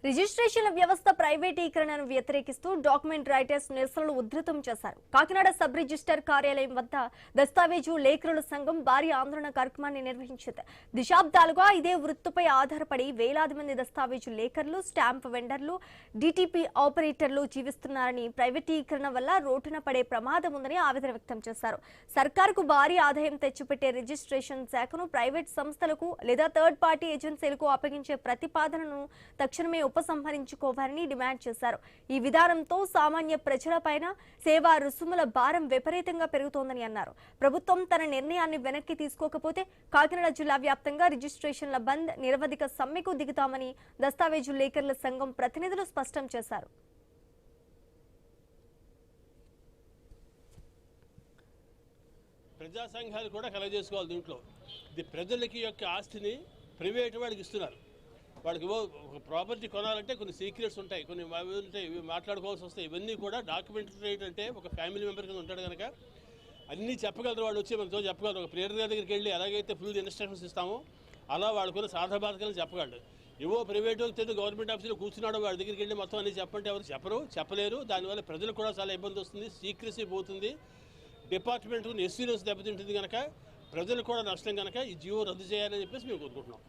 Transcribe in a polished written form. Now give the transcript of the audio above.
రిజిస్ట్రేషన్ల వ్యవస్థ ప్రైవేటీకరణను వ్యతిరేకిస్తూ document writers నిరసనలు ఉధృతం చేశారు. కాకినాడ సబ్ రిజిస్టర్ కార్యాలయం వద్ద దస్తావేజు లేఖరుల సంఘం భారీ ఆందోళన కార్యక్రమాన్ని నిర్వహించింది. దశాబ్దాలుగా ఇదే వృత్తిపై ఆధారపడి వేలాది మంది దస్తావేజు లేఖరులు, స్టాంప్ వెండర్లు, డిటిపి ఆపరేటర్లు జీవిస్తున్నారని, ప్రైవేటీకరణ వల్ల రోడ్డున పడే ప్రమాదం ఉందని ఆవేదన వ్యక్తం చేశారు. సర్కారుకు భారీ ఆదాయం తెచ్చిపెట్టే రిజిస్ట్రేషన్ శాఖను ప్రైవేట్ సంస్థలకు లేదా థర్డ్ పార్టీ ఏజెన్సీలకు అప్పగించే ప్రతిపాదనను తక్షణమే ఉపసంహరించుకోవాలని డిమాండ్ చేశారు. ఈ విధానంతో సామాన్య ప్రజలపైన సేవా రుసుముల భారం విపరీతంగా పెరుగుతోందని అన్నారు. ప్రభుత్వం తన నిర్ణయాన్ని వెనక్కి తీసుకోకపోతే కాకినాడ జిల్లా వ్యాప్తంగా రిజిస్ట్రేషన్ల బంద్, నిరవధిక సమ్మెకు దిగుతామని దస్తావేజు లేఖరుల సంఘం ప్రతినిధులు స్పష్టం చేశారు. ప్రజా సంఘాలు కూడా కలగజేసుకోవాలి. దీంట్లో ప్రజలకి యొక్క ఆస్తిని ప్రైవేట్ వాడికి ఇస్తున్నారు. వాడికి ఒక ప్రాపర్టీ కొనాలంటే కొన్ని సీక్రెట్స్ ఉంటాయి, కొన్ని ఉంటాయి, ఇవి మాట్లాడుకోవాల్సి వస్తాయి. ఇవన్నీ కూడా డాక్యుమెంటరీ రైట్ అంటే ఒక ఫ్యామిలీ మెంబర్ కింద ఉంటాడు కనుక అన్నీ చెప్పగలరు. వాళ్ళు వచ్చి మనతో చెప్పగలరు. ఒక ప్రేయర్ దగ్గరికి వెళ్ళి ఎలాగైతే ఫుల్ ఇన్స్ట్రక్షన్స్ ఇస్తామో అలా వాళ్ళకున్న సాధబాధకాలను చెప్పగలరు. ఏవో ప్రైవేటు గవర్నమెంట్ ఆఫీసులో కూర్చున్నాడో వాడి దగ్గరికి వెళ్ళి మొత్తం అన్నీ చెప్పంటే ఎవరు చెప్పలేరు. దానివల్ల ప్రజలకు కూడా చాలా ఇబ్బంది వస్తుంది, సీక్రెసీ పోతుంది, డిపార్ట్మెంట్ ఎస్సీరియస్ దెబ్బతింటుంది కనుక ప్రజలకు కూడా నష్టం కనుక ఈ జీవో రద్దు చేయాలని చెప్పేసి మేము కోరుకుంటున్నాం.